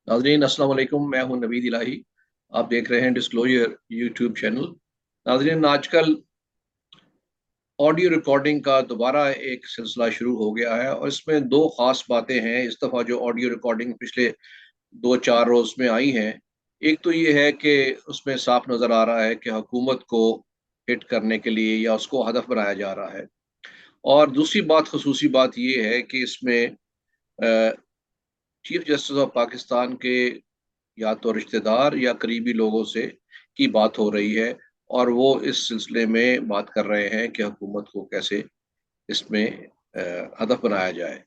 नाजरीन अस्सलाम वालेकुम। मैं हूं नवीद इलाही। आप देख रहे हैं डिस्क्लोजर यूट्यूब चैनल। नाजरीन, आजकल ऑडियो रिकॉर्डिंग का दोबारा एक सिलसिला शुरू हो गया है और इसमें दो खास बातें हैं इस दफ़ा जो ऑडियो रिकॉर्डिंग पिछले 2-4 रोज में आई हैं। एक तो ये है कि उसमें साफ नज़र आ रहा है कि हुकूमत को हिट करने के लिए या उसको हदफ बनाया जा रहा है। और दूसरी बात, खसूसी बात ये है कि इसमें चीफ जस्टिस ऑफ पाकिस्तान के या तो रिश्तेदार या करीबी लोगों से की बात हो रही है और वो इस सिलसिले में बात कर रहे हैं कि हुकूमत को कैसे इसमें हदफ बनाया जाए।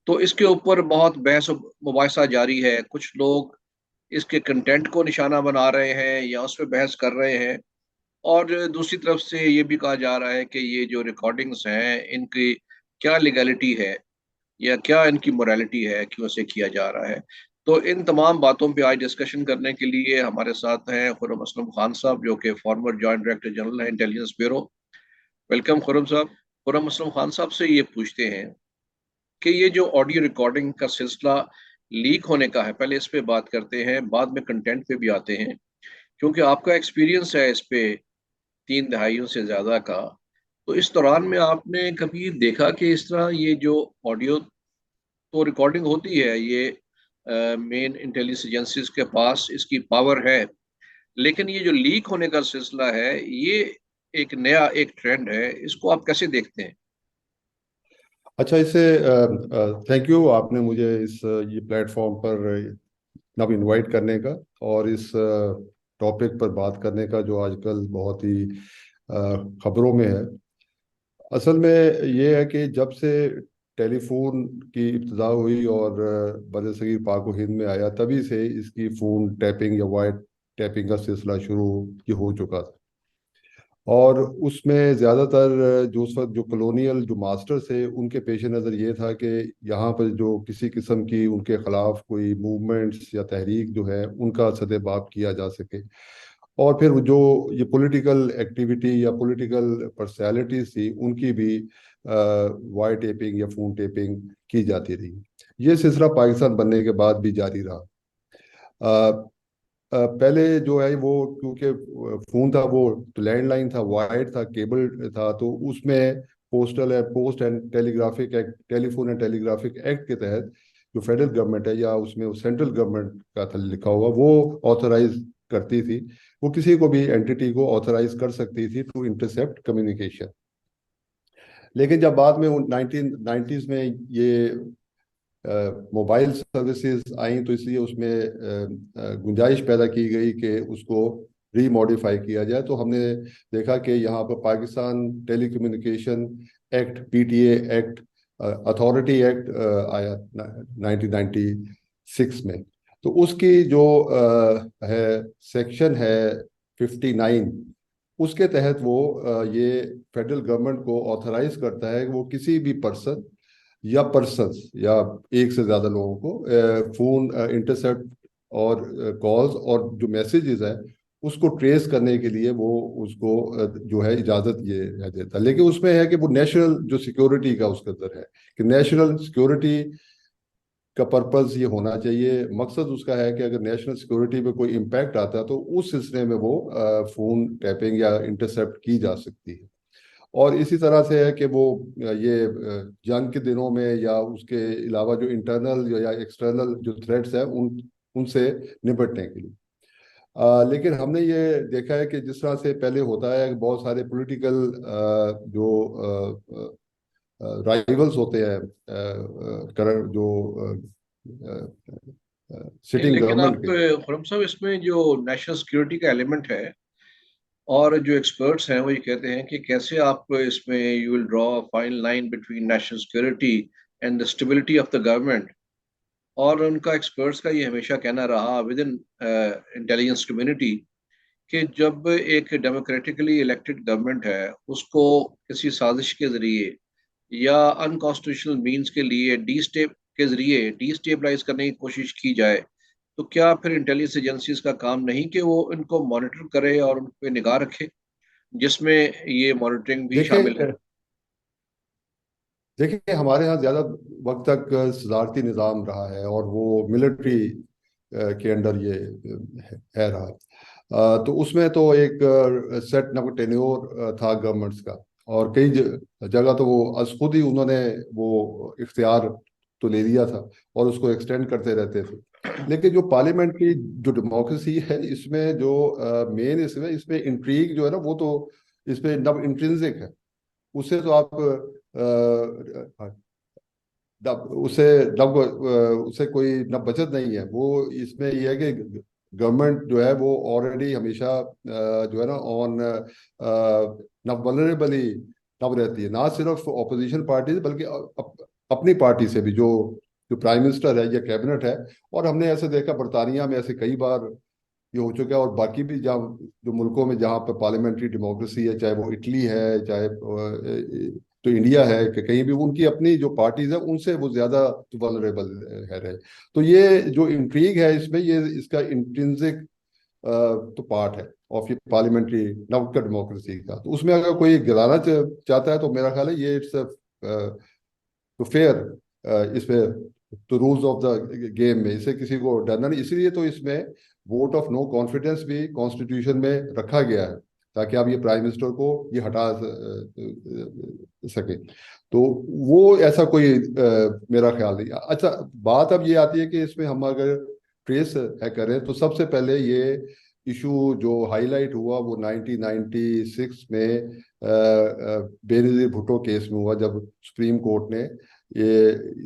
तो इसके ऊपर बहुत बहस मुबाहिसा जारी है। कुछ लोग इसके कंटेंट को निशाना बना रहे हैं या उस पर बहस कर रहे हैं, और दूसरी तरफ से ये भी कहा जा रहा है कि ये जो रिकॉर्डिंग्स हैं इनकी क्या लीगैलिटी है या क्या इनकी मोरालिटी है, क्यों से किया जा रहा है। तो इन तमाम बातों पे आज डिस्कशन करने के लिए हमारे साथ हैं खुर्रम असलम खान साहब, जो कि फॉर्मर जॉइंट डायरेक्टर जनरल है इंटेलिजेंस ब्यूरो। वेलकम खुर्रम साहब। खुर्रम असलम खान साहब से ये पूछते हैं कि ये जो ऑडियो रिकॉर्डिंग का सिलसिला लीक होने का है, पहले इस पे बात करते हैं, बाद में कंटेंट पे भी आते हैं, क्योंकि आपका एक्सपीरियंस है इस पे 3 दहाइयों से ज़्यादा का। तो इस दौरान में आपने कभी देखा कि इस तरह ये जो ऑडियो तो रिकॉर्डिंग होती है, ये मेन इंटेलिजेंस एजेंसीज के पास इसकी पावर है, लेकिन ये जो लीक होने का सिलसिला है ये एक नया एक ट्रेंड है, इसको आप कैसे देखते हैं? अच्छा, इसे थैंक यू आपने मुझे इस ये प्लेटफॉर्म पर अब इनवाइट करने का और इस टॉपिक पर बात करने का जो आजकल बहुत ही खबरों में है। असल में ये है कि जब से टेलीफोन की इब्तिदा हुई और बरसगीर पाक व हिंद में आया, तभी से इसकी फ़ोन टैपिंग या वायर टैपिंग का सिलसिला शुरू हो चुका था। और उसमें ज़्यादातर जो उस वक्त जो कॉलोनियल जो मास्टर्स थे, उनके पेश नज़र ये था कि यहाँ पर जो किसी किस्म की उनके ख़िलाफ़ कोई मूवमेंट्स या तहरीक जो है उनका सदेबाप किया जा सके। और फिर जो ये पॉलिटिकल एक्टिविटी या पॉलिटिकल पर्सनैलिटीज थी, उनकी भी वायर टेपिंग या फ़ोन टेपिंग की जाती रही। ये सिलसिला पाकिस्तान बनने के बाद भी जारी रहा। पहले जो है वो, क्योंकि फोन था वो तो लैंडलाइन था, वायर्ड था, केबल था, तो उसमें post and telegraphic act, telephone and telegraphic act के तहत जो फेडरल गवर्नमेंट है या उसमें सेंट्रल गवर्नमेंट का था लिखा हुआ, वो ऑथराइज करती थी। वो किसी को भी एंटिटी को ऑथराइज कर सकती थी टू इंटरसेप्ट कम्युनिकेशन। लेकिन जब बाद में 1990s में ये मोबाइल सर्विसेज आई, तो इसलिए उसमें गुंजाइश पैदा की गई कि उसको रीमॉडिफाई किया जाए। तो हमने देखा कि यहाँ पर Pakistan telecommunication act, PTA act, authority act आया 1996 में। तो उसकी जो है सेक्शन है 59, उसके तहत वो ये फेडरल गवर्नमेंट को ऑथराइज करता है कि वो किसी भी पर्सन या पर्सन्स या एक से ज्यादा लोगों को फोन इंटरसेप्ट और कॉल्स और जो मैसेजेस है उसको ट्रेस करने के लिए वो उसको जो है इजाजत ये है देता है। लेकिन उसमें है कि वो नेशनल जो सिक्योरिटी का उसके अंदर है कि नेशनल सिक्योरिटी का पर्पस ये होना चाहिए। मकसद उसका है कि अगर नेशनल सिक्योरिटी पे कोई इम्पैक्ट आता है तो उस सिलसिले में वो फोन टैपिंग या इंटरसेप्ट की जा सकती है। और इसी तरह से है कि वो ये जंग के दिनों में या उसके अलावा जो इंटरनल या एक्सटर्नल जो थ्रेट्स है उनसे निपटने के लिए। लेकिन हमने ये देखा है कि जिस तरह से पहले होता है कि बहुत सारे पॉलिटिकल जो राइवल्स होते हैं, करंट जो नहीं, सिटिंग लेकिन गवर्नमेंट आप के। खुरम साहब, इसमें जो नेशनल सिक्योरिटी का एलिमेंट है और जो एक्सपर्ट्स हैं वो ये कहते हैं कि कैसे आप इसमें you will draw fine line between national security and the stability of the government. और उनका एक्सपर्ट्स का ये हमेशा कहना रहा विद इन इंटेलिजेंस कम्युनिटी कि जब एक डेमोक्रेटिकली इलेक्टेड गवर्नमेंट है उसको किसी साजिश के जरिए या अनकॉन्स्टिट्यूशनल मीन्स के लिए डिस्टेबलाइज करने की कोशिश की जाए, तो क्या फिर इंटेलिजेंस एजेंसीज का काम नहीं कि वो इनको मॉनिटर करे और उन पे निगाह रखे, जिसमें ये मॉनिटरिंग भी शामिल है? देखिए देखिए हमारे यहाँ ज़्यादा वक्त तक सदारती निज़ाम रहा है और वो मिलिट्री के अंडर ये है रहा। तो उसमें तो एक सेट ना टेन्योर था गवर्नमेंट्स का, और कई जगह तो वो खुद ही उन्होंने वो इख्तियार तो ले लिया था और उसको एक्सटेंड करते रहते थे। लेकिन जो पार्लियामेंट की जो डेमोक्रेसी है, इसमें जो मेन इसमें इंट्रीग जो है ना, वो तो इसमें नब इंट्रिंसिक है। उससे तो आप उसे नब उसे कोई न बचत नहीं है। वो इसमें यह है कि गवर्नमेंट जो है वो ऑलरेडी हमेशा जो है ना ऑन नब वल्नरेबली नब रहती है, ना सिर्फ ऑपोजिशन पार्टी बल्कि अपनी पार्टी से भी, जो जो प्राइम मिनिस्टर है या कैबिनेट है। और हमने ऐसे देखा बरतानिया में ऐसे कई बार ये हो चुका है, और बाकी भी जहाँ जो मुल्कों में जहाँ पर पार्लियामेंट्री डेमोक्रेसी है, चाहे वो इटली है, चाहे तो इंडिया है, कि कहीं भी उनकी अपनी जो पार्टीज है उनसे वो ज्यादा वल्नरेबल है रहे। तो ये जो इंट्रीग है इसमें, ये इसका इंट्रिंसिक तो पार्ट है ऑफ ये पार्लियामेंट्री नवका डेमोक्रेसी का। तो उसमें अगर कोई गिराना चाहता है तो मेरा ख्याल है ये इट्स तो फेयर, इसमें तो रूल्स ऑफ द गेम में इसे किसी को डरना नहीं। इसलिए तो इसमें वोट ऑफ नो कॉन्फिडेंस भी कॉन्स्टिट्यूशन में रखा गया है, ताकि आप ये प्राइम मिनिस्टर को ये हटा सके। तो वो ऐसा कोई मेरा ख्याल नहीं। अच्छा, बात अब ये आती है कि इसमें हम अगर ट्रेस है करें तो सबसे पहले ये इशू जो हाईलाइट हुआ वो 1996 में बेनजीर भुट्टो केस में हुआ, जब सुप्रीम कोर्ट ने ये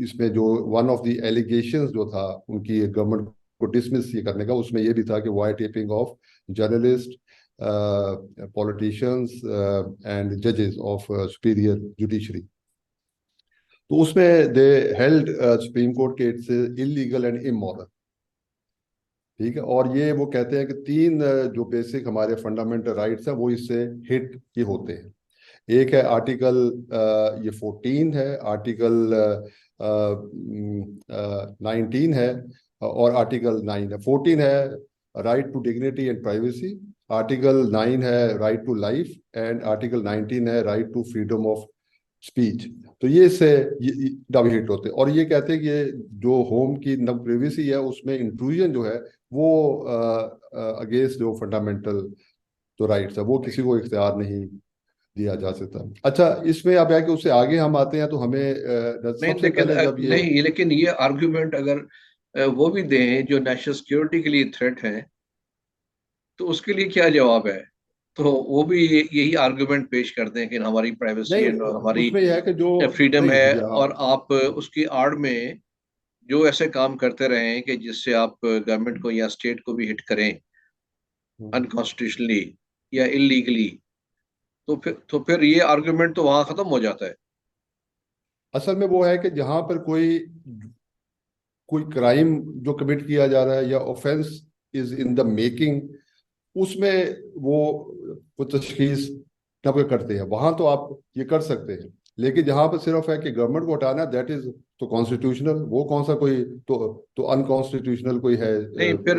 इसमें जो वन ऑफ द एलिगेशंस जो था उनकी गवर्नमेंट को डिसमिस ये करने का, उसमें ये भी था कि wire tapping of journalist, politicians and जजेस ऑफ सुपीरियर जुडिशरी। तो उसमें दे हेल्ड सुप्रीम कोर्ट के इट्स इलीगल एंड इमोरल। ठीक है, और ये वो कहते हैं कि तीन जो बेसिक हमारे फंडामेंटल राइट्स हैं वो इससे हिट ही होते हैं। एक है आर्टिकल ये 14 है, आर्टिकल 19 है, और आर्टिकल 9 है। 14 है right to dignity and privacy, article 9 है right to life, and article 19 है right to freedom of speech. तो ये इससे डब हिट होते हैं, और ये कहते हैं कि ये जो होम की नव प्रिवेसी है उसमें इंट्रूजन जो है वो अगेंस्ट जो फंडामेंटल जो राइट्स है वो किसी को इख्तियार नहीं दिया जा सकता। अच्छा, इसमें अब है कि उससे आगे हम आते हैं तो हमें नहीं सबसे लेकिन पहले जब ये नहीं, लेकिन ये आर्गुमेंट अगर वो भी दें जो नेशनल सिक्योरिटी के लिए थ्रेट है, तो उसके लिए क्या जवाब है? तो वो भी यही आर्गुमेंट पेश करते हैं कि हमारी प्राइवेसी नहीं, एंड हमारी उसमें यह है कि जो फ्रीडम नहीं है, यहाँ और आप उसकी आड़ में जो ऐसे काम करते रहे हैं कि जिससे आप गवर्नमेंट को या स्टेट को भी हिट करें अनकॉन्स्टिट्यूशनली या इलीगली, तो फिर ये आर्गुमेंट तो वहां खत्म हो जाता है। असल में वो है कि जहां पर कोई कोई क्राइम जो कमिट किया जा रहा है या offence is in the making, उसमें वो वो तशखीस तब करते हैं, वहां तो आप ये कर सकते हैं। लेकिन जहां पर सिर्फ है कि गवर्नमेंट को हटाना, दैट इज तो कॉन्स्टिट्यूशनल। वो कौन सा कोई तो अनकॉन्स्टिट्यूशनल कोई है नहीं, फिर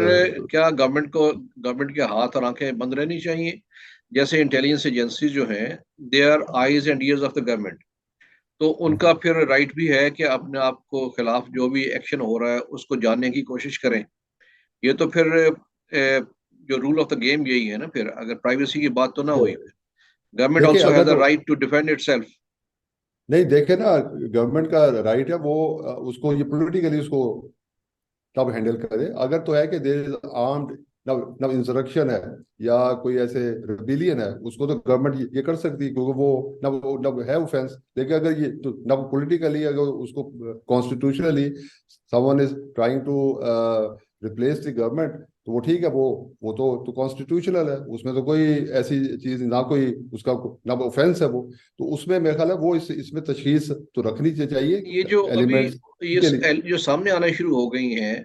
क्या गवर्नमेंट के हाथ और आंखें बंद रहनी चाहिए? जैसे इंटेलिजेंस एजेंसी जो हैं, they are eyes and ears of the government, तो उनका फिर राइट भी है कि अपने आप को खिलाफ जो भी एक्शन हो रहा है उसको जानने की कोशिश करें। ये तो फिर जो रूल ऑफ द गेम यही है ना। फिर अगर प्राइवेसी की बात तो ना हुई, फिर गवर्नमेंट देखिए ऑल्सो अगर हैज द तो राइट टू डिफेंड इटसेल्फ। नहीं देखे ना, गवर्नमेंट का राइट है वो उसको ये पॉलिटिकली उसको तब हैंडल करे। अगर तो है कि देर इज आर्म्ड नव नव इंसरक्शन है या कोई ऐसे रिबिलियन है, उसको तो गवर्नमेंट ये कर सकती है क्योंकि वो नव नव है ऑफेंस। लेकिन अगर ये तो नव पॉलिटिकली अगर उसको constitutionally someone is trying to replace the government, तो वो ठीक है, वो तो कॉन्स्टिट्यूशनल है, उसमें तो कोई ऐसी चीज ना, कोई उसका ना ऑफेंस है वो। तो उसमें मेरा ख्याल है वो इसमें तशखीस तो रखनी चाहिए ये जो अभी एलिमेंट्स ये के लिए। जो सामने आना शुरू हो गई हैं,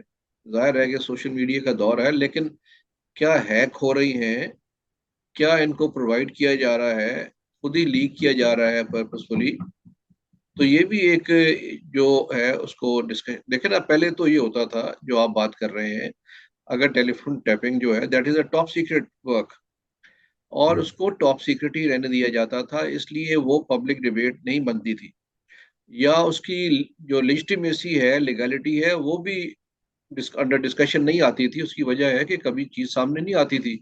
जाहिर है कि सोशल मीडिया का दौर है, लेकिन क्या हैक हो रही हैं, क्या इनको प्रोवाइड किया जा रहा है, खुद ही लीक किया जा रहा है पर्पसफुली, तो ये भी एक जो है उसको डिस्कस देखे ना। पहले तो ये होता था जो आप बात कर रहे हैं, अगर टेलीफोन टैपिंग जो है that is a top secret work, और जी। उसको टॉप सीक्रेट ही रहने दिया जाता था, इसलिए वो पब्लिक डिबेट नहीं बनती थी, या उसकी जो लेजिटिमेसी है, लीगैलिटी है, वो भी अंडर डिस्कशन नहीं आती थी, उसकी वजह है कि कभी चीज सामने नहीं आती थी,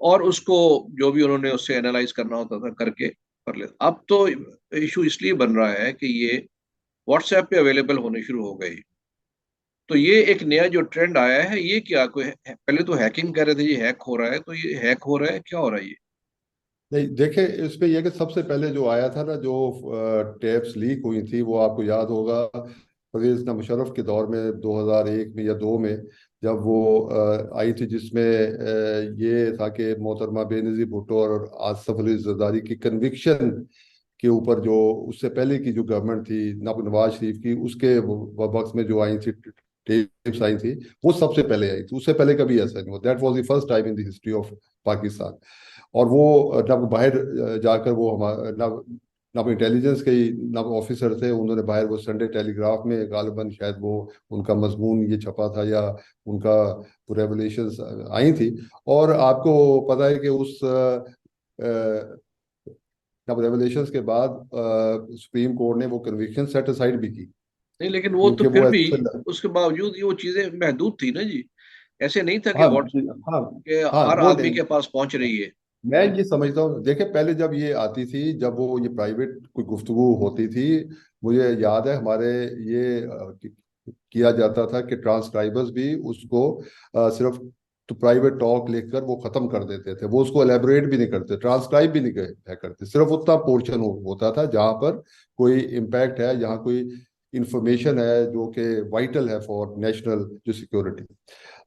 और उसको जो भी उन्होंने उससे एनालाइज करना होता था करके कर ले। अब तो इशू इसलिए बन रहा है कि ये व्हाट्सएप पे अवेलेबल होने शुरू हो गए। तो ये एक नया जो ट्रेंड आया है, ये क्या कोई पहले तो हैकिंग कर रहे थे, ये हैक हो रहा है, तो ये हैक हो रहा है, क्या हो रहा है ये? नहीं देखे, इसमें यह कि सबसे पहले जो आया था ना, जो टेप्स लीक हुई थी, वो आपको याद होगा परवेज मुशर्रफ के दौर में 2001 में या 2 में, जब वो आई थी, जिसमें ये था कि मोहतरमा बेनजीर भुट्टो और आसफ अली जरदारी की कन्विक्शन के ऊपर, जो उससे पहले की जो गवर्नमेंट थी नवाज शरीफ की, उसके वक्त में जो आई थी टेप्स आई थी, वो सबसे पहले आई थी। उससे पहले कभी ऐसा नहीं हुआ। That was the first time in the history of Pakistan. और वो जब बाहर जाकर वो हमारा ना इंटेलिजेंस के ना ऑफिसर थे, उन्होंने बाहर वो संडे टेलीग्राफ में गालिबन शायद वो उनका मजमून ये छपा था, या उनका रेवलेशंस आई थी। और आपको पता है कि उस जब रेवलेशंस के बाद सुप्रीम कोर्ट ने वो कन्विक्शन सेट असाइड भी की, नहीं, लेकिन वो तो क्योंकि फिर वो भी ऐसे। उसके बावजूद ये वो चीजें महदूद थी ना जी। ऐसे नहीं था कि हाँ व्हाट्स हाँ के हाँ, हर वो आदमी के पास पहुंच रही है। मैं ये समझता हूँ, देखे पहले जब ये आती थी, जब वो ये प्राइवेट कोई गुफ्तगू होती थी, मुझे याद है हमारे ये किया जाता था कि ट्रांसक्राइबर्स भी उसको सिर्फ तो प्राइवेट टॉक लिखकर वो खत्म कर देते थे। वो उसको एलेबोरेट भी नहीं करते, ट्रांसक्राइब भी नहीं करते, सिर्फ उतना पोर्शन होता था जहां पर कोई इम्पैक्ट है, जहां कोई इंफॉर्मेशन है जो कि वाइटल है फॉर नेशनल जो सिक्योरिटी।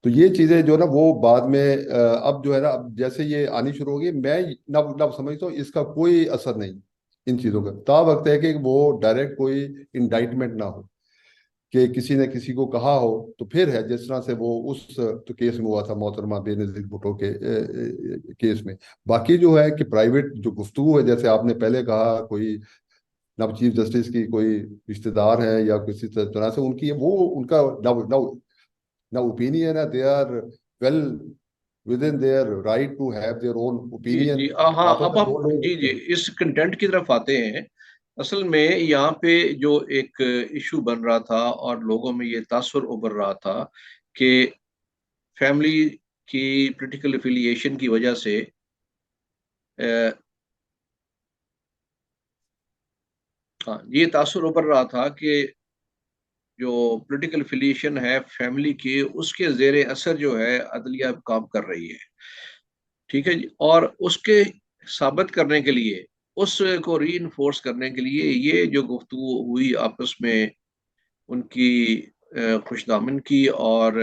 तो ये चीजें जो ना वो बाद में अब जो है ना, अब जैसे ये आनी शुरू होगी, मैं ना समझता हूँ इसका कोई असर नहीं इन चीजों का। ता वक्त है कि वो डायरेक्ट कोई इंडाइटमेंट ना हो, कि किसी ने किसी को कहा हो, तो फिर है जिस तरह से वो उस तो केस में हुआ था मोहतरमा बेनजीर भुट्टो के केस में। बाकी जो है कि प्राइवेट जो गुफ्तगू है, जैसे आपने पहले कहा, कोई ना चीफ जस्टिस की कोई रिश्तेदार है या किसी तरह से उनकी, वो उनका ना ना ना ओपिनियन है, they are well within their right to have their own जी जी, ओपिनियन। हाँ, आपस अब में हम दो लोग जी जी होते हैं। इस कंटेंट की तरफ आते हैं। असल में यहाँ पे जो एक इशू बन रहा था और लोगों में ये तासुर उभर रहा था कि फैमिली की पोलिटिकल एफिलिएशन की वजह से अ, हाँ, ये तासुर उभर रहा था कि जो पॉलिटिकल एफिलिएशन है फैमिली की, उसके जेर असर जो है अदलिया काम कर रही है। ठीक है जी, और उसके साबित करने के लिए, उसको री इन्फोर्स करने के लिए, ये जो गुफ्तगू हुई आपस में उनकी, खुशदामन की और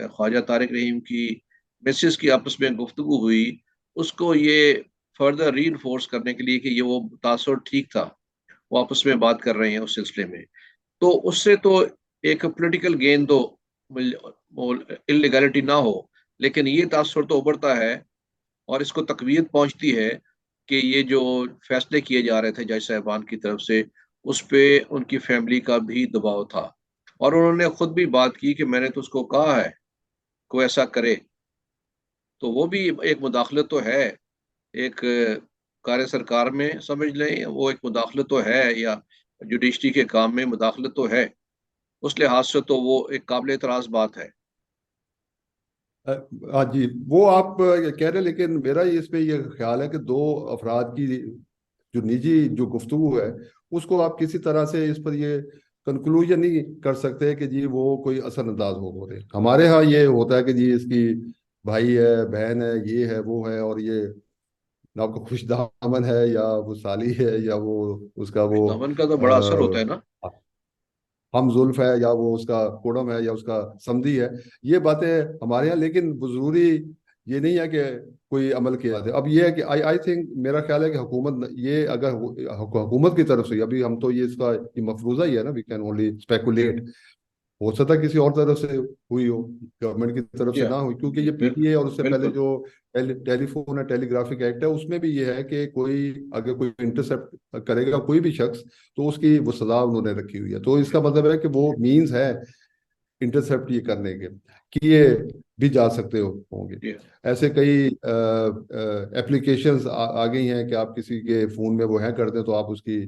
ख्वाजा तारिक रहीम की मिसेस की आपस में गुफ्तगू हुई, उसको ये फर्दर री इन्फोर्स करने के लिए कि ये वो तासुर ठीक था, वो आपस में बात कर रहे हैं उस सिलसिले में। तो उससे तो एक पॉलिटिकल गेन तो इलीगैलिटी ना हो, लेकिन ये तासुर तो उभरता है और इसको तकवीत पहुंचती है कि ये जो फैसले किए जा रहे थे जज साहबान की तरफ से, उस पे उनकी फैमिली का भी दबाव था। और उन्होंने खुद भी बात की कि मैंने तो उसको कहा है को ऐसा करे। तो वो भी एक मुदाखलत तो है, एक कार्य सरकार में समझ लें, वो एक मुदाखलत तो है, या जुडिशरी के काम में मुदाखलत तो है। उस लिहाज से तो वो एक काबिल एतराज बात है। अ, हाँ जी, वो आप कह रहे हैं, लेकिन मेरा ये इसमें ये ख्याल है कि दो अफराद की जो निजी जो गुफ्तगू है, उसको आप किसी तरह से इस पर ये कंक्लूजन नहीं कर सकते कि जी वो कोई असरअंदाज हो रहे। हमारे यहाँ ये होता है कि जी इसकी भाई है, बहन है, ये है, वो है, और ये ना आपको खुश दामन है, या वो साली है, या वो उसका कुछ वो दामन का तो बड़ा असर होता है ना। हम जुल्फ है, या वो उसका कुड़म है, या उसका समधी है। ये बातें हमारे यहाँ, लेकिन जरूरी ये नहीं है कि कोई अमल किया जाए। अब ये है कि आई आई थिंक, मेरा ख्याल है कि हुकूमत ये अगर हुकूमत की तरफ से, अभी हम तो ये इसका ये मफरूजा ही है ना, वी कैन ओनली स्पेकुलेट। हो सकता है किसी और तरफ से हुई हो, गवर्नमेंट की तरफ जी से हाँ, ना हुई, क्योंकि जी ये पीटीए और उससे पहले बिल्कुल। जो टेलीफोन है टेलीग्राफिक एक्ट है, उसमें भी ये है कि कोई अगर कोई इंटरसेप्ट करेगा कोई भी शख्स, तो उसकी वो सजा उन्होंने रखी हुई है। तो इसका मतलब है कि वो मीन्स है इंटरसेप्ट ये करने के, कि ये भी जा सकते होंगे। जी हाँ। ऐसे कई एप्लीकेशंस आ गई हैं कि आप किसी के फोन में वो है करते हैं, तो आप उसकी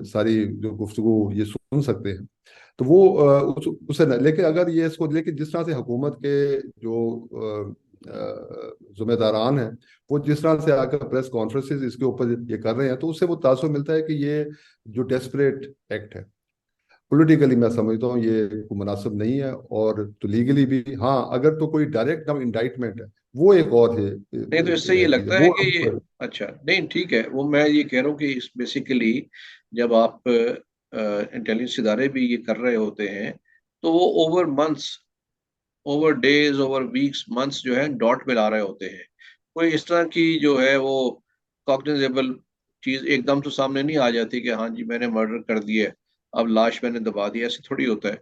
सारी जो गुफ्तगू ये सुन सकते हैं। तो वो उसे न, लेकिन अगर ये इसको, लेकिन जिस तरह से हुकूमत के जो जुम्मेदारान हैं, वो जिस तरह से आकर प्रेस कॉन्फ्रेंसेस इसके ऊपर ये कर रहे हैं, तो उससे वो तासुर मिलता है कि ये जो डेस्परेट एक्ट है, पॉलिटिकली मैं समझता हूँ ये मुनासिब नहीं है। और तो लीगली भी, हाँ, अगर तो कोई डायरेक्ट नाम इंडाइटमेंट है, वो एक और नहीं तो इससे ये चीज है लगता है वो। कि ये, अच्छा नहीं ठीक है, वो मैं ये कह रहा हूँ कि इस बेसिकली जब आप इंटेलिजेंस इदारे भी ये कर रहे होते हैं, तो वो over months, over days, over weeks, months जो है डॉट मिला रहे होते हैं। कोई इस तरह की जो है वो कॉग्निजेबल चीज एकदम तो सामने नहीं आ जाती कि हाँ जी मैंने मर्डर कर दिया है, अब लाश मैंने दबा दी, ऐसे थोड़ी होता है।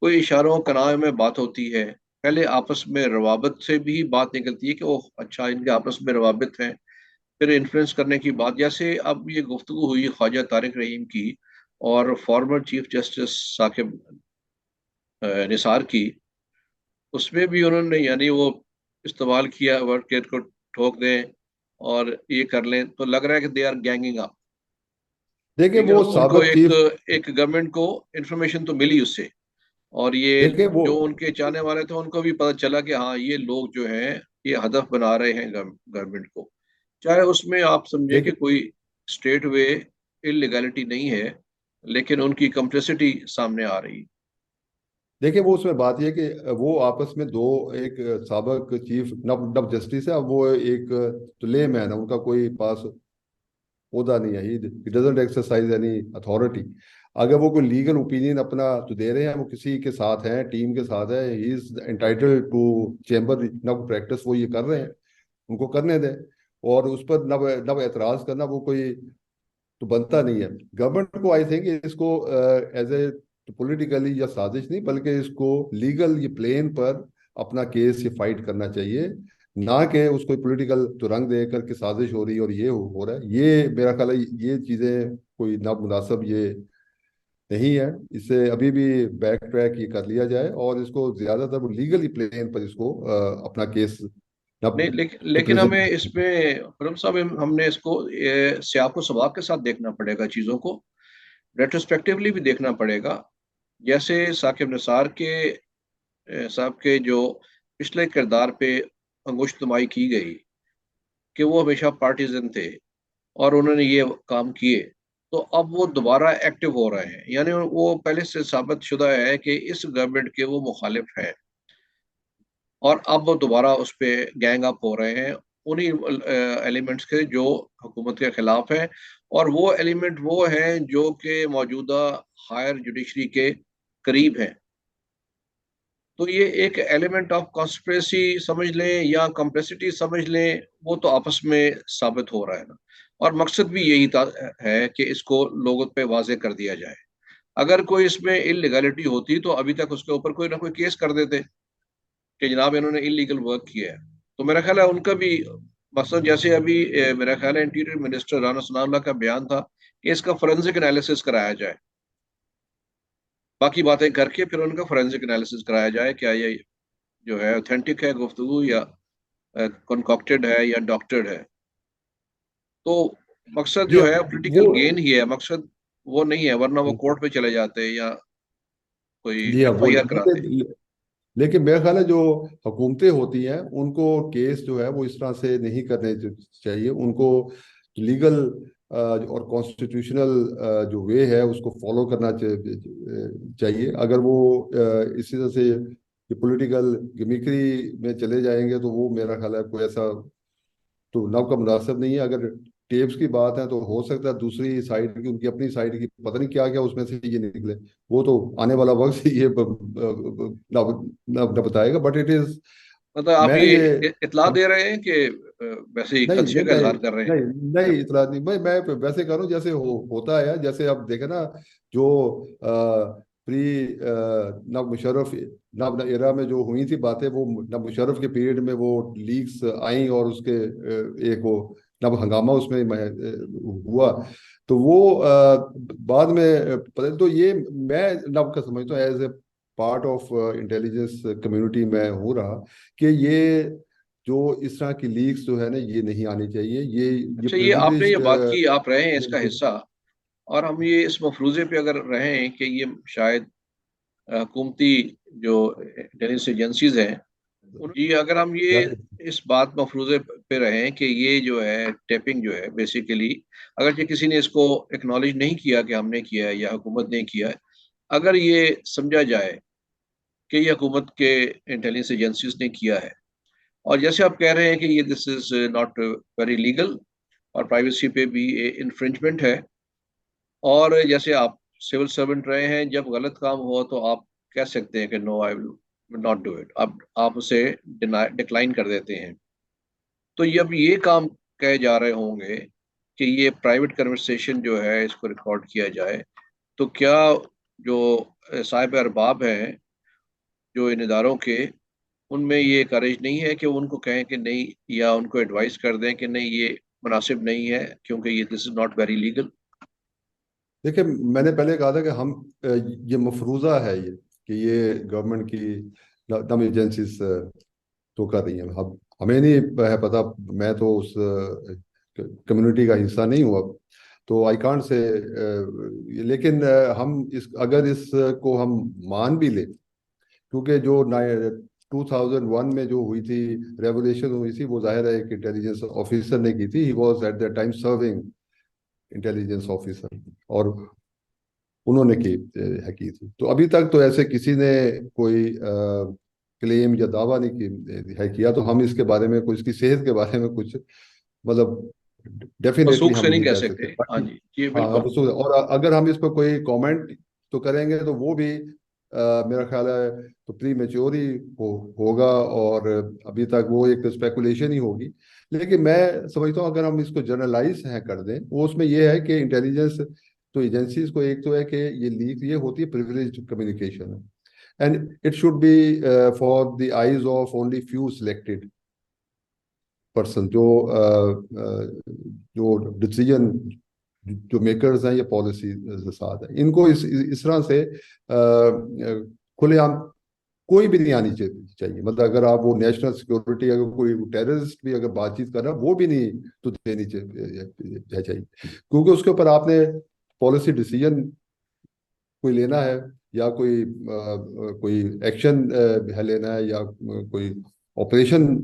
कोई इशारों कनाए में बात होती है, पहले आपस में रवाबत से भी बात निकलती है कि वो अच्छा इनके आपस में रवाबत है, फिर इन्फ्लुएंस करने की बात, जैसे अब ये गुफ्तगू हुई ख्वाजा तारिक रहीम की और former chief justice Saqib Nisar की, उसमें भी उन्होंने यानी वो इस्तेमाल किया वर्ड के को ठोक दें और ये कर लें, तो लग रहा है कि दे आर गैंगिंग अप। देखिए ठीक है, वो उनको साबिक एक चीफ, एक गवर्नमेंट को इंफॉर्मेशन तो मिली उससे, और ये देखिए वो, जो उनके चाहने वाले थे उनको भी पता चला कि हाँ ये लोग जो हैं ये हदफ बना रहे हैं गवर्नमेंट को, चाहे उसमें आप समझे कि देखिए कोई स्टेट वे इलीगैलिटी नहीं है, लेकिन उनकी कम्प्लिसिटी सामने आ रही। देखिए वो उसमें बात यह है कि वो आपस में दो, एक साबिक चीफ नब नब जस्टिस है, अब वो एक तो ले मैन है, उनका कोई पास ओहदा नहीं है, he doesn't exercise any authority. अगर वो कोई लीगल ओपिनियन अपना तो दे रहे हैं, वो किसी के साथ हैं, टीम के साथ है, he is entitled to chamber नब प्रैक्टिस, वो ये कर रहे हैं, उनको करने दें। और उस पर नब नब एतराज करना वो कोई तो बनता नहीं है। गवर्नमेंट को आई थिंक इसको एज ए पॉलिटिकली या साजिश नहीं, बल्कि इसको लीगल ये प्लेन पर अपना केस ये फाइट करना चाहिए, ना कि उसको पॉलिटिकल तो रंग दे करके साजिश हो रही है और ये हो रहा है। ये मेरा ख्याल है ये चीजें कोई ना मुनासिब ये नहीं है। इसे अभी भी बैक ट्रैक ये कर लिया जाए और इसको ज्यादातर लीगली प्लेन पर इसको अपना केस ना नहीं लेकिन हमें प्रेजेंट। इसमें परम साहब हमने इसको सियाक व सवाब के साथ देखना पड़ेगा चीज़ों को, रेट्रोस्पेक्टिवली भी देखना पड़ेगा। जैसे साकिब निसार के साहब के जो पिछले किरदार पे अंगुश्तमाई की गई कि वो हमेशा पार्टीजन थे और उन्होंने ये काम किए, तो अब वो दोबारा एक्टिव हो रहे हैं, यानी वो पहले से साबित शुदा है कि इस गवर्नमेंट के वो मुखालिफ हैं, और अब वो दोबारा उस पर गैंग अप हो रहे हैं उन्हीं एलिमेंट्स के जो हुकूमत के खिलाफ हैं, और वो एलिमेंट वो हैं जो कि मौजूदा हायर जुडिशरी के करीब हैं। तो ये एक एलिमेंट ऑफ कॉन्स्पिरेसी समझ लें या कॉम्प्लेसिटी समझ लें, वो तो आपस में साबित हो रहा है ना, और मकसद भी यही है कि इसको लोगों पे वाजे कर दिया जाए। अगर कोई इसमें इलीगलिटी होती तो अभी तक उसके ऊपर कोई ना कोई केस कर देते कि जनाब इन्होंने इलीगल वर्क किया है। तो मेरा ख्याल है उनका भी मकसद, जैसे अभी मेरा ख्याल है इंटीरियर मिनिस्टर राना सनाउल्लाह का बयान था कि इसका फोरेंसिक एनालिसिस कराया जाए, बाकी बातें करके फिर उनका फोरेंसिक एनालिसिस कराया जाए, क्या ये जो है ऑथेंटिक है गुफ्तगू या कंकॉक्टेड है या डॉक्टर्ड है। तो मकसद जी जो है वो, पॉलिटिकल गेन ही है, मकसद वो नहीं है, वरना वो कोर्ट पे चले जाते या कोई जी हाँ वो, एफआईआर कराते। लेकिन मेरा ख्याल है जो हुकूमतें होती हैं उनको केस जो है वो इस तरह से नहीं करने चाहिए। उनको लीगल और कॉन्स्टिट्यूशनल जो वे है उसको फॉलो करना चाहिए। अगर वो इसी तरह से ये पॉलिटिकल गिमिक्री में चले जाएंगे तो वो मेरा ख्याल है कोई ऐसा तो नव का मुनासिब नहीं है। अगर टेप्स की बात है तो हो सकता है दूसरी साइड की, उनकी अपनी साइड की पता नहीं क्या क्या उसमें से ये निकले, वो तो आने वाला वक्त ये न बताएगा, बट इट इज, मतलब आप मैं ये ये इतला दे रहे हैं कि वैसे ही नहीं खदशे नहीं का नहीं इजहार कर रहे हैं? नहीं नहीं, इतना नहीं भाई, मैं वैसे कह रहा हूँ जैसे होता है, जैसे आप देखे ना जो प्री नब मुशर्रफ नब एरा में जो हुई थी बातें, वो नब मुशर्रफ के पीरियड में वो लीक्स आई और उसके एक वो नब हंगामा उसमें हुआ, तो वो बाद में तो ये मैं नब का समझता हूँ as a part of intelligence community में हूँ रहा, कि ये जो इस तरह की लीक्स जो है ना ये नहीं आनी चाहिए। ये अच्छा, ये आपने ये प्रिविलेज्ड, बात की, आप रहे हैं इसका हिस्सा, और हम ये इस मफरूजे पे अगर रहे हैं कि ये शायद हुकूमती जो इंटेलिजेंस एजेंसीज हैं, जी अगर हम ये इस बात मफरूज़े पे रहें कि ये जो है टैपिंग जो है बेसिकली, अगर ये किसी ने इसको एक्नॉलेज नहीं किया कि हमने किया है या हुकूमत ने किया है, अगर ये समझा जाए कि ये हुकूमत के इंटेलिजेंस एजेंसीज ने किया है, और जैसे आप कह रहे हैं कि ये this is not very legal और प्राइवेसी पे भी इन्फ्रिंजमेंट है, और जैसे आप सिविल सर्वेंट रहे हैं, जब गलत काम हुआ तो आप कह सकते हैं कि no I will not do it, आप उसे डिक्लाइन कर देते हैं। तो जब ये काम कहे जा रहे होंगे कि ये प्राइवेट कन्वर्सेशन जो है इसको रिकॉर्ड किया जाए, तो क्या जो साहिब अरबाब हैं जो इन इदारों के, उनमें ये करेज नहीं है कि उनको कहें कि नहीं, या उनको एडवाइस कर दें कि नहीं ये मुनासिब नहीं है क्योंकि ये this is not very legal. देखिए, मैंने पहले कहा था कि हम ये मफरूज़ा है ये कि ये गवर्नमेंट की तमाम एजेंसीज तो कर रही हैं। हम हमें नहीं है पता, मैं तो उस कम्युनिटी का हिस्सा नहीं हूँ अब, तो आई कांट से। लेकिन हम इस अगर इसको हम मान भी ले, क्योंकि जो 2001 में जो हुई थी, रेवोल्यूशन हुई थी, वो जाहिर है एक इंटेलिजेंस ऑफिसर ने की थी। He was at the time serving intelligence officer, और उन्होंने की थी। तो अभी तक तो ऐसे किसी ने कोई क्लेम या दावा नहीं है किया। तो हम इसके बारे में कुछ, इसकी सेहत के बारे में कुछ, मतलब डेफिनेटली वसूख हम से नहीं नहीं कह कह सकते, सकते, हाँ बाकी जी जी हाँ अब बिल्कुल। और अगर हम इस पर कोई कमेंट तो करेंगे तो वो भी मेरा ख्याल है तो प्री मेच्योर ही होगा, और अभी तक वो एक स्पेकुलेशन ही होगी। लेकिन मैं समझता हूँ अगर हम इसको जनरलाइज है कर दें, वो उसमें ये है कि इंटेलिजेंस तो एजेंसीज को, एक तो है कि ये लीक ये होती है प्रिविलेज्ड कम्युनिकेशन है, and it should be for the eyes of only few selected person, जो डिसीजन जो मेकर्स हैं या पॉलिसी के साथ है, इनको इस तरह से खुलेआम कोई भी नहीं आनी चाहिए। मतलब अगर आप वो नेशनल सिक्योरिटी, अगर कोई टेररिस्ट भी अगर बातचीत कर रहा है, वो भी नहीं तो देनी चाहिए, क्योंकि उसके ऊपर आपने पॉलिसी डिसीजन कोई लेना है, या कोई एक्शन है लेना है, या कोई ऑपरेशन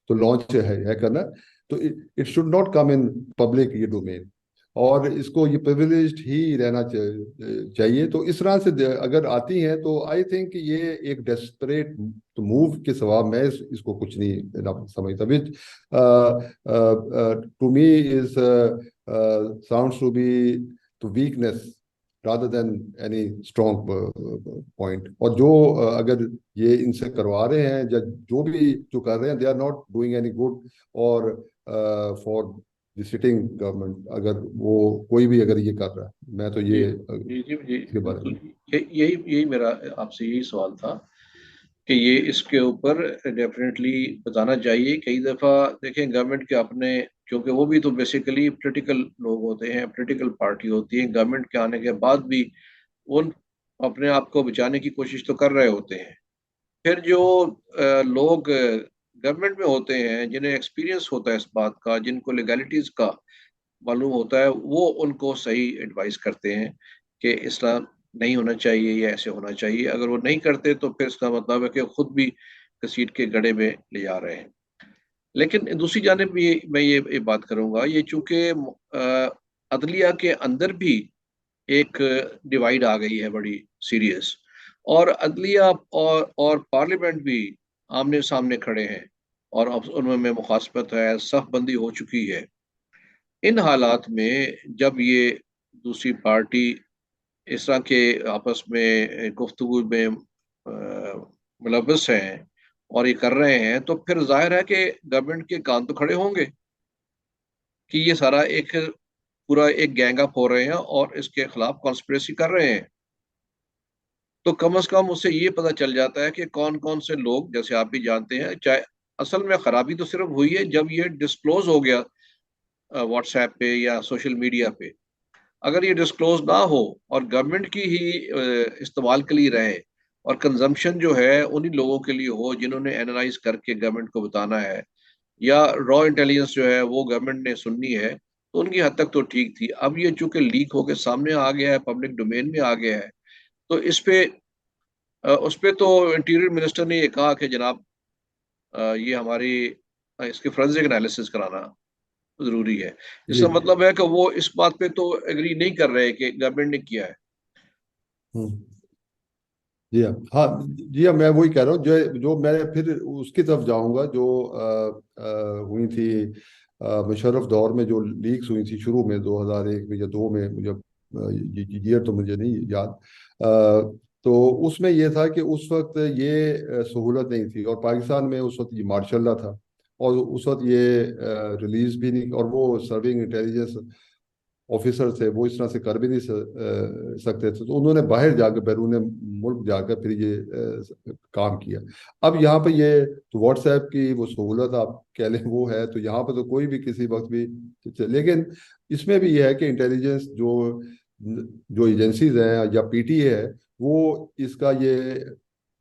तो लॉन्च है करना, तो it should not come in public ये डोमेन, और इसको ये प्रिविलेज्ड ही रहना चाहिए। तो इस तरह से अगर आती हैं तो आई थिंक ये एक डेस्परेट तो मूव के सिवा मैं इसको कुछ नहीं समझता, which to me is sounds to be to weakness rather than any strong point। और जो अगर ये इनसे करवा रहे हैं, या जो कर रहे हैं, they are not doing any good और फॉर द सिटिंग गवर्नमेंट, अगर वो कोई भी अगर ये कर रहा है, मैं तो जी ये जी जी जी इसके बारे बिल्कुल। में। यही यही मेरा आपसे यही सवाल था कि ये इसके ऊपर डेफिनेटली बताना चाहिए। कई दफ़ा देखें गवर्नमेंट के अपने, क्योंकि वो भी तो बेसिकली पॉलिटिकल लोग होते हैं, पॉलिटिकल पार्टी होती है, गवर्नमेंट के आने के बाद भी उन अपने आप को बचाने की कोशिश तो कर रहे होते हैं। फिर जो लोग गवर्नमेंट में होते हैं, जिन्हें एक्सपीरियंस होता है इस बात का, जिनको लीगैलिटीज का मालूम होता है, वो उनको सही एडवाइस करते हैं कि इस्लाम नहीं होना चाहिए या ऐसे होना चाहिए। अगर वो नहीं करते तो फिर इसका मतलब है कि खुद भी घसीट के गड्ढे में ले जा रहे हैं। लेकिन दूसरी जानिब भी मैं ये बात करूंगा, ये चूंकि अदलिया के अंदर भी एक डिवाइड आ गई है बड़ी सीरियस, और अदलिया और पार्लियामेंट भी आमने सामने खड़े हैं, और अब उनमें में मुखासमत है, सफ बंदी हो चुकी है। इन हालात में जब ये दूसरी पार्टी इस तरह के आपस में गुफ्तगू में मुलव्वस हैं और ये कर रहे हैं, तो फिर जाहिर है कि गवर्नमेंट के कान तो खड़े होंगे कि ये सारा एक पूरा एक गैंग अप हो रहे हैं और इसके खिलाफ कॉन्स्पिरेसी कर रहे हैं। तो कम से कम उससे ये पता चल जाता है कि कौन कौन से लोग, जैसे आप भी जानते हैं, चाहे असल में खराबी तो सिर्फ हुई है जब ये डिस्क्लोज हो गया व्हाट्सएप पे या सोशल मीडिया पे। अगर ये डिस्क्लोज ना हो और गवर्नमेंट की ही इस्तेमाल के लिए रहे, और कंजम्पशन जो है उन्हीं लोगों के लिए हो जिन्होंने एनालाइज करके गवर्नमेंट को बताना है, या रॉ इंटेलिजेंस जो है वो गवर्नमेंट ने सुननी है, तो उनकी हद तक तो ठीक थी। अब ये चूंकि लीक होकर सामने आ गया है, पब्लिक डोमेन में आ गया है, तो इस पे उस पे तो इंटीरियर मिनिस्टर ने ये कहा कि जनाब ये हमारी इसके फोरेंसिक एनालिसिस कराना जरूरी है। जी। इसका मतलब है कि वो इस बात पे तो एग्री नहीं कर रहे कि गवर्नमेंट ने किया है। हम्म। जी हाँ, हाँ जी हाँ, मैं वही कह रहा हूँ जो जो मैं फिर उसकी तरफ जाऊंगा जो हुई थी मुशर्रफ दौर में, जो लीक्स हुई थी शुरू में 2001 में या 2 में, मुझे ईयर तो मुझे नहीं याद। तो उसमें ये था कि उस वक्त ये सहूलत नहीं थी, और पाकिस्तान में उस वक्त ये मार्शल लॉ था, और उस वक्त ये रिलीज भी नहीं, और वो सर्विंग इंटेलिजेंस ऑफिसर थे, वो इस तरह से कर भी नहीं सकते थे, तो उन्होंने बाहर जाकर, बैरून मुल्क जाकर फिर ये काम किया। अब यहाँ पे ये तो व्हाट्सएप की वो सहूलत आप कह लें वो है, तो यहाँ पे तो कोई भी किसी वक्त भी लेकिन इसमें भी ये है कि इंटेलिजेंस जो जो एजेंसीज हैं या पीटीए है, वो इसका ये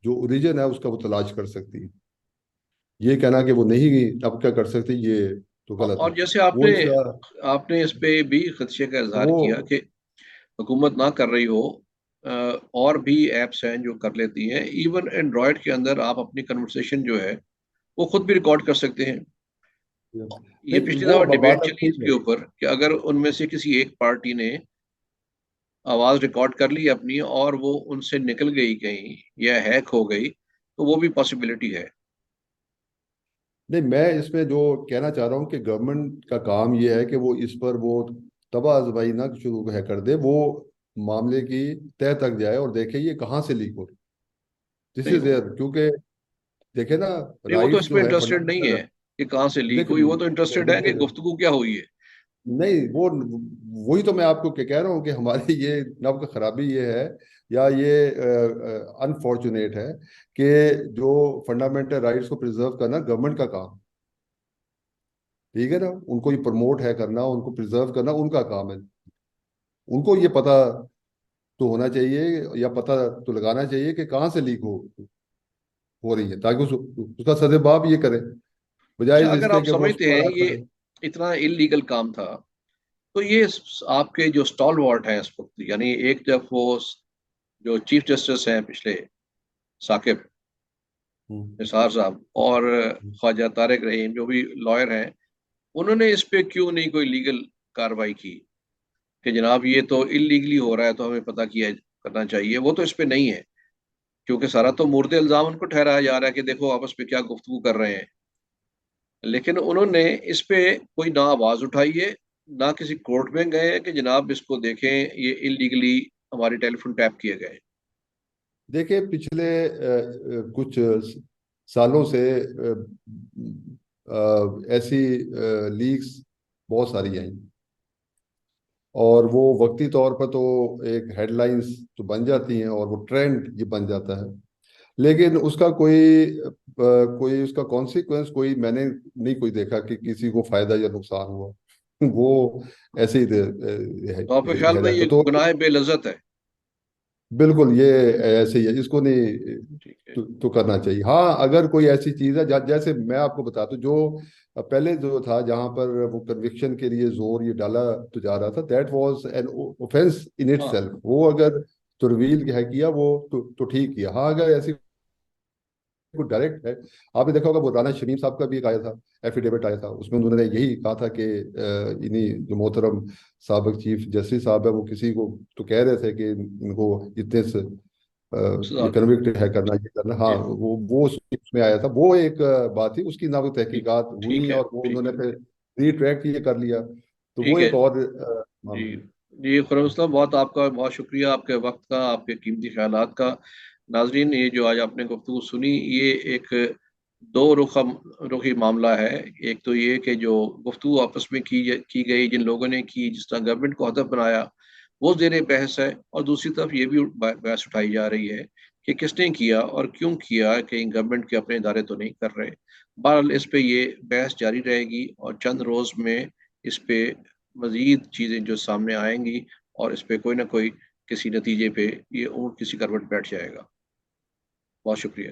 जो ओरिजिन है उसका वो तलाश कर सकती है। ये कहना कि वो नहीं, अब क्या कर सकती, ये तो गलत है। और जैसे वो आपने इसका आपने इस पे भी खदशे का इजहार वो किया कि हुकूमत ना कर रही हो, अ, और भी एप्स हैं जो कर लेती हैं। इवन एंड्रॉयड के अंदर आप अपनी कन्वर्सेशन जो है वो खुद भी रिकॉर्ड कर सकते हैं। ये नहीं, पिछली वो दफा डिबेट बात अब चली ठीक इसके है। ऊपर कि अगर उनमें से किसी एक पार्टी ने आवाज रिकॉर्ड कर ली अपनी और वो उनसे निकल गई कहीं या हैक हो गई, तो वो भी पॉसिबिलिटी है। नहीं, मैं इसमें जो कहना चाह रहा हूँ कि गवर्नमेंट का काम ये है कि वो इस पर वो तबाह आजमाई ना शुरू है कर दे, वो मामले की तह तक जाए और देखे ये कहाँ से लीक हो, दिस नहीं इज देयर, क्योंकि देखे ना, नहीं, वो तो राइट्स इसमें जो है इंटरेस्टेड नहीं है फंडामेंटल। कि कहाँ से लीक देख हुई। वो तो इंटरेस्टेड है कि देखे गुफ्तगू क्या हुई है। नहीं, वो वही तो मैं आपको कह रहा हूँ कि हमारी ये नब का खराबी ये है, या ये अनफॉर्चुनेट है कि जो फंडामेंटल राइट्स को प्रिजर्व करना गवर्नमेंट का काम, ठीक है ना, उनको ये प्रमोट है करना, उनको प्रिजर्व करना उनका काम है। उनको ये पता तो होना चाहिए, या पता तो लगाना चाहिए कि कहाँ से लीक हो रही है, ताकि उसका सदुपयोग ये करें, अच्छा, बजाय अगर इसके आप कि वो समझते उसको हैं हरास ये करें। इतना इलीगल काम था, तो ये आपके जो स्टॉल वॉर्ट हैं इस वक्त, यानी एक जब वो जो चीफ जस्टिस हैं पिछले, साकिब हम्म, निसार साहब, और ख्वाजा तारिक रहीम जो भी लॉयर हैं, उन्होंने इस पे क्यों नहीं कोई लीगल कार्रवाई की कि जनाब ये तो इलीगली हो रहा है तो हमें पता किया करना चाहिए। वो तो इस पे नहीं है, क्योंकि सारा तो मुर्द इल्जाम उनको ठहराया जा रहा है कि देखो आपस में क्या गुफ्तगू कर रहे हैं। लेकिन उन्होंने इस पे कोई ना आवाज उठाई है, ना किसी कोर्ट में गए हैं कि जनाब इसको देखें ये इलीगली हमारे टेलीफोन टैप किए गए। देखिए पिछले कुछ सालों से ऐसी लीक्स बहुत सारी आई, और वो वक्ती तौर पर तो एक हेडलाइंस तो बन जाती हैं, और वो ट्रेंड ये बन जाता है, लेकिन उसका कोई उसका कॉन्सिक्वेंस कोई मैंने नहीं कोई देखा कि किसी को फायदा या नुकसान हुआ। वो ऐसे ही तो आपके ख्याल है में रहता ये तो। गुनाह बेलज़्ज़त है? बिल्कुल ये ऐसे ही है, इसको नहीं ठीक है। तो करना चाहिए। हाँ, अगर कोई ऐसी चीज है जैसे मैं आपको बताता हूँ, जो पहले जो था जहां पर वो कन्विक्शन के लिए जोर ये डाला तो जा रहा था, that was an offence in it हाँ सेल्फ। वो अगर तो रिवील है किया वो तो ठीक किया। हाँ, अगर ऐसी को डायरेक्ट है, आपने देखा होगा वो राना शरीफ साहब का भी एक आया था, एफिडेविट आया था, उसमें उन्होंने यही कहा था कि इन्हीं जो मोहतरम साबिक चीफ जस्टिस साहब है वो किसी को तो कह रहे थे कि इनको इतने से ये सजा दे। कन्विक्टेड है करना, ये करना। हाँ, जी हाँ। वो उसमें आया था, वो एक बात थी, उसकी ना कोई ठीक तहकीकात ठीक हुई, है। और वो ठीक उन्होंने है। फिर रिट्रैक्ट ये कर लिया, तो वो ठीक है। एक और जी मामला जी, खुरम इस्लाम, बहुत आपका बहुत शुक्रिया, आपके वक्त का, आपके कीमती ख्यालात का। नाजरीन, ये जो आज आपने गुफ्तगू सुनी, ये एक दो रुखी मामला है। एक तो ये कि जो गुफ्तगू आपस में की गई, जिन लोगों ने की, जिस तरह गवर्नमेंट को हदफ बनाया, वो ज़ेर बहस है। और दूसरी तरफ ये भी बहस उठाई जा रही है कि किसने किया और क्यों किया, कि गवर्नमेंट के अपने इदारे तो नहीं कर रहे। बहरहाल इस पे ये बहस जारी रहेगी, और चंद रोज़ में इस पे मज़ीद चीज़ें जो सामने आएंगी, और इस पे कोई ना कोई किसी नतीजे पे ये ऊँट किसी करवट बैठ जाएगा। बहुत शुक्रिया।